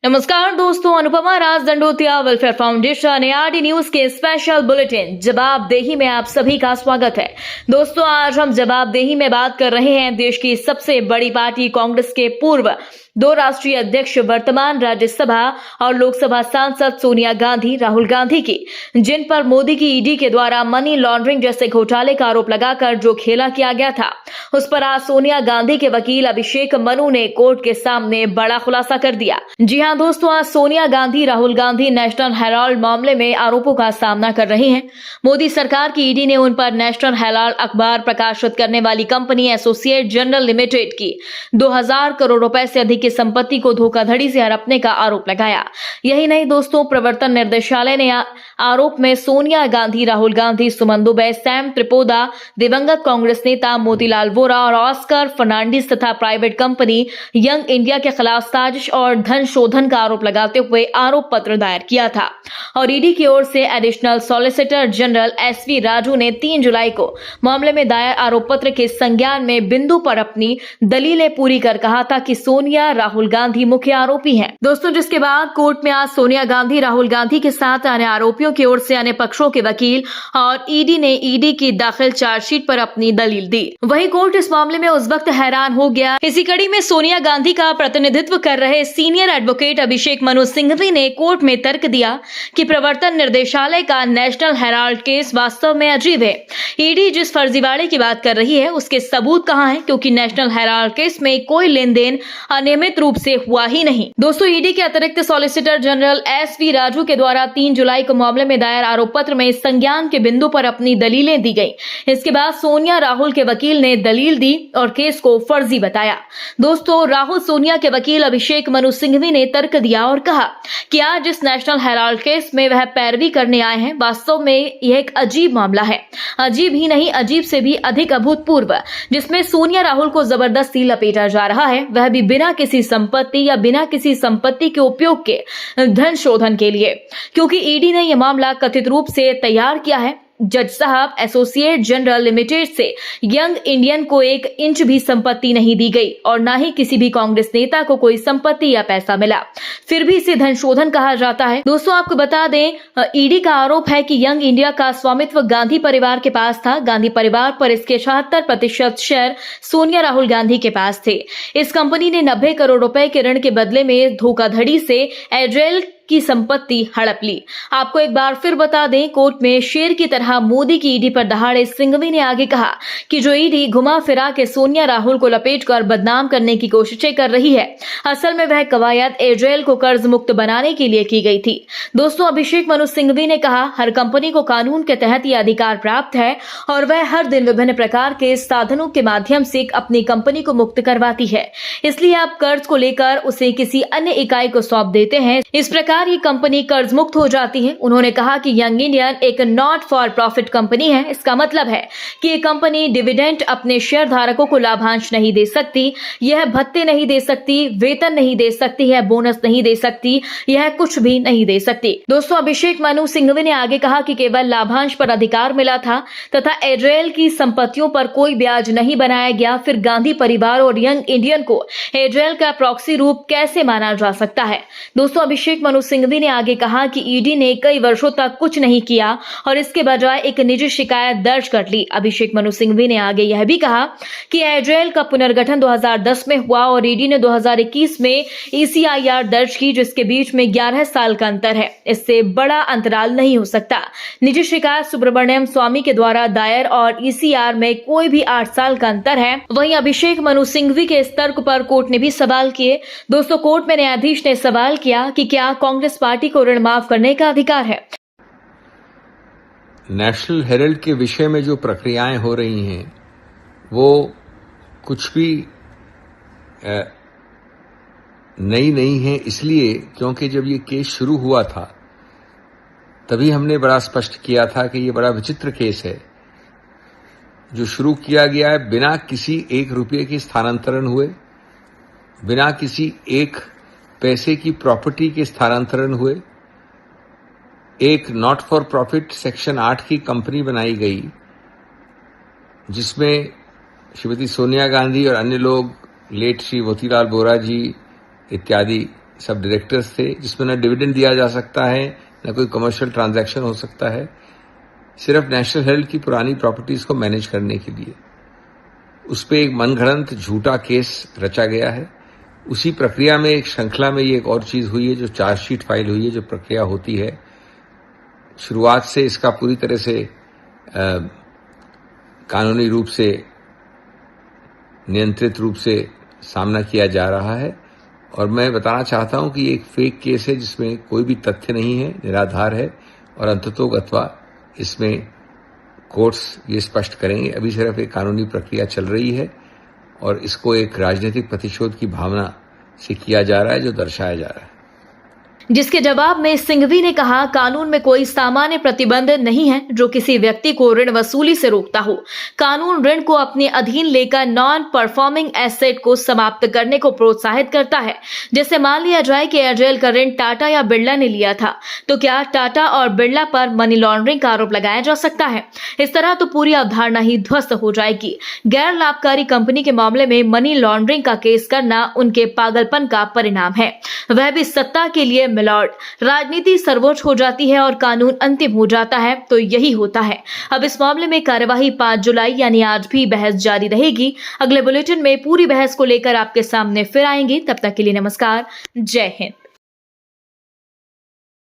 नमस्कार दोस्तों, Anupama Raj Dandotiya welfare foundation ARD news के स्पेशल बुलेटिन जवाबदेही में आप सभी का स्वागत है। दोस्तों, आज हम जवाबदेही में बात कर रहे हैं देश की सबसे बड़ी पार्टी कांग्रेस के पूर्व 2 राष्ट्रीय अध्यक्ष, वर्तमान राज्यसभा और लोकसभा सांसद सोनिया गांधी, राहुल गांधी की, जिन पर मोदी की ईडी के द्वारा मनी लॉन्ड्रिंग जैसे घोटाले का आरोप लगाकर जो खेला किया गया था, उस पर आज सोनिया गांधी के वकील अभिषेक मनु ने कोर्ट के सामने बड़ा खुलासा कर दिया। जी हां दोस्तों, आज सोनिया गांधी, राहुल गांधी नेशनल हेराल्ड मामले में आरोपों का सामना कर रही हैं। मोदी सरकार की ईडी ने उन पर नेशनल हेराल्ड अखबार प्रकाशित करने वाली कंपनी एसोसिएट जनरल लिमिटेड की 2000 करोड़ रुपए से अधिक की संपत्ति को धोखाधड़ी से हड़पने का आरोप लगाया। यही नहीं दोस्तों, प्रवर्तन निर्देशालय ने आरोप में सोनिया गांधी, राहुल गांधी, सुमन दुबे, सैम त्रिपोदा, दिवंगत कांग्रेस नेता मोतीलाल वोरा और ऑस्कर फर्नांडिस तथा प्राइवेट कंपनी यंग इंडिया के खिलाफ साजिश और धन शोधन का आरोप लगाते हुए आरोप पत्र दायर किया था। और ईडी की ओर से additional solicitor general SV Raju ने 3 जुलाई को मामले में दायर आरोप पत्र के संज्ञान में बिंदु पर अपनी दलीलें पूरी कर कहा था कि सोनिया, राहुल गांधी मुख्य आरोपी हैं। दोस्तों, जिसके बाद कोर्ट में आज सोनिया गांधी, राहुल गांधी के साथ अन्य आरोपियों की ओर से अन्य पक्षों के वकील और ईडी ने ईडी की दाखिल चार्जशीट पर अपनी दलील दी। वहीं कोर्ट इस मामले में उस वक्त हैरान हो गया। इसी कड़ी में सोनिया गांधी का प्रतिनिधित्व कर रहे सीनियर एडवोकेट अभिषेक मनु सिंघवी ने कोर्ट में तर्क दिया कि प्रवर्तन निर्देशालय का नेशनल हेराल्ड केस वास्तव में अजीब है। ईडी जिस फर्जीवाड़े की बात कर रही है उसके सबूत कहां हैं, क्योंकि नेशनल हेराल्ड केस में कोई लेन देन अनियमित रूप से हुआ ही नहीं। दोस्तों, ईडी के अतिरिक्त सॉलिसिटर जनरल SV राजू के द्वारा 3 जुलाई को मामले में दायर आरोप पत्र में संज्ञान के बिंदु पर अपनी दलीलें दी गई। इसके बाद सोनिया, राहुल के वकील ने दलील दी और केस को फर्जी बताया। दोस्तों, राहुल सोनिया के वकील अभिषेक मनु सिंघवी ने तर्क दिया और कहा कि आज इस नेशनल हेराल्ड केस में वह पैरवी करने आए हैं। वास्तव में यह एक अजीब मामला है, अजीब ही नहीं, अजीब से भी अधिक अभूतपूर्व, जिसमें सोनिया, राहुल को जबरदस्ती लपेटा जा रहा है, वह भी बिना किसी संपत्ति या बिना किसी संपत्ति के उपयोग के धन शोधन के लिए, क्योंकि ईडी ने यह मामला कथित रूप से तैयार किया है। जज साहब, एसोसिएट जनरल लिमिटेड से यंग इंडियन को 1 इंच भी संपत्ति नहीं दी गई और न ही किसी भी कांग्रेस नेता को कोई संपत्ति या पैसा मिला, फिर भी इसे धन शोधन कहा जाता है। दोस्तों, आपको बता दें, ईडी का आरोप है कि यंग इंडिया का स्वामित्व गांधी परिवार के पास था। गांधी परिवार पर इसके 76% शेयर सोनिया, राहुल गांधी के पास थे। इस कंपनी ने 90 करोड़ रुपए के ऋण के बदले में धोखाधड़ी से एड्रेल की संपत्ति हड़प ली। आपको एक बार फिर बता दें, कोर्ट में शेर की तरह मोदी की ईडी पर दहाड़े सिंघवी ने आगे कहा कि जो ईडी घुमा फिरा के सोनिया, राहुल को लपेटकर बदनाम करने की कोशिशें कर रही है, असल में वह कवायद एड्रेल को कर्ज मुक्त बनाने के लिए की गई थी। दोस्तों, अभिषेक मनु सिंघवी ने कहा, हर कंपनी को कानून के तहत यह अधिकार प्राप्त है और वह हर दिन विभिन्न प्रकार के साधनों के माध्यम से अपनी कंपनी को मुक्त करवाती है। इसलिए आप कर्ज को लेकर उसे किसी अन्य इकाई को सौंप देते हैं। इस प्रकार ये कंपनी कर्ज मुक्त हो जाती है। उन्होंने कहा कि यंग इंडियन एक नॉट फॉर प्रॉफिट कंपनी है। इसका मतलब है कि ये कंपनी डिविडेंड अपने शेयर धारकों को लाभांश नहीं दे सकती, यह भत्ते नहीं दे सकती, वेतन नहीं दे सकती है, बोनस नहीं दे सकती, यह कुछ भी नहीं दे सकती। दोस्तों, अभिषेक मनु सिंघवी ने आगे कहा कि केवल लाभांश पर अधिकार मिला था तथा एड्रेल की संपत्तियों पर कोई ब्याज नहीं बनाया गया। फिर गांधी परिवार और यंग इंडियन को एड्रेल का प्रॉक्सी रूप कैसे माना जा सकता है? दोस्तों, अभिषेक मनु सिंघवी ने आगे कहा कि ईडी ने कई वर्षों तक कुछ नहीं किया और इसके बजाय एक निजी शिकायत दर्ज कर ली। अभिषेक मनु सिंघवी ने आगे यह भी कहा कि एड्रेल का पुनर्गठन 2010 में हुआ और ईडी ने 2021 में ECIR दर्ज की, जिसके बीच में 11 साल का अंतर है। इससे बड़ा अंतराल नहीं हो सकता। निजी शिकायत सुब्रमण्यम स्वामी के द्वारा दायर और ECR में कोई भी 8 साल का अंतर है। वहीं अभिषेक मनु सिंघवी के इस तर्क पर कोर्ट ने भी सवाल किए। दोस्तों, कोर्ट में न्यायाधीश ने सवाल किया कि क्या कांग्रेस पार्टी को ऋण माफ करने का अधिकार है? नेशनल हेराल्ड के विषय में जो प्रक्रियाएं हो रही हैं वो कुछ भी नई नहीं है, इसलिए क्योंकि जब ये केस शुरू हुआ था तभी हमने बड़ा स्पष्ट किया था कि ये बड़ा विचित्र केस है जो शुरू किया गया है बिना किसी 1 रुपये के स्थानांतरण हुए, बिना किसी 1 पैसे की प्रॉपर्टी के स्थानांतरण हुए। एक नॉट फॉर प्रॉफिट सेक्शन 8 की कंपनी बनाई गई जिसमें श्रीमती सोनिया गांधी और अन्य लोग, लेट श्री मोतीलाल वोरा जी इत्यादि सब डायरेक्टर्स थे, जिसमें न डिविडेंड दिया जा सकता है, न कोई कमर्शियल ट्रांजैक्शन हो सकता है, सिर्फ नेशनल हेल्थ की पुरानी प्रॉपर्टीज को मैनेज करने के लिए। उस पर एक मनगढ़ंत झूठा केस रचा गया है। उसी प्रक्रिया में एक श्रृंखला में ये एक और चीज हुई है, जो चार्जशीट फाइल हुई है, जो प्रक्रिया होती है। शुरुआत से इसका पूरी तरह से कानूनी रूप से नियंत्रित रूप से सामना किया जा रहा है, और मैं बताना चाहता हूं कि ये एक फेक केस है जिसमें कोई भी तथ्य नहीं है, निराधार है, और अंततोगत्वा इसमें कोर्ट्स ये स्पष्ट करेंगे। अभी सिर्फ एक कानूनी प्रक्रिया चल रही है और इसको एक राजनीतिक प्रतिशोध की भावना से किया जा रहा है, जो दर्शाया जा रहा है। जिसके जवाब में सिंघवी ने कहा, कानून में कोई सामान्य प्रतिबंध नहीं है जो किसी व्यक्ति को ऋण वसूली से रोकता हो। कानून ऋण को अपने अधीन लेकर नॉन परफॉर्मिंग एसेट को समाप्त करने को प्रोत्साहित करता है। जैसे मान लिया जाए कि एयरटेल का ऋण टाटा या बिरला ने लिया था, तो क्या टाटा और बिरला पर मनी लॉन्ड्रिंग का आरोप लगाया जा सकता है? इस तरह तो पूरी अवधारणा ही ध्वस्त हो जाएगी। गैर लाभकारी कंपनी के मामले में मनी लॉन्ड्रिंग का केस करना उनके पागलपन का परिणाम है, वह भी सत्ता के लिए मिलॉर्ड। राजनीति सर्वोच्च हो जाती है और कानून अंतिम हो जाता है, तो यही होता है। अब इस मामले में कार्यवाही 5 जुलाई यानी आज भी बहस जारी रहेगी। अगले बुलेटिन में पूरी बहस को लेकर आपके सामने फिर आएंगे। तब तक के लिए नमस्कार, जय हिंद।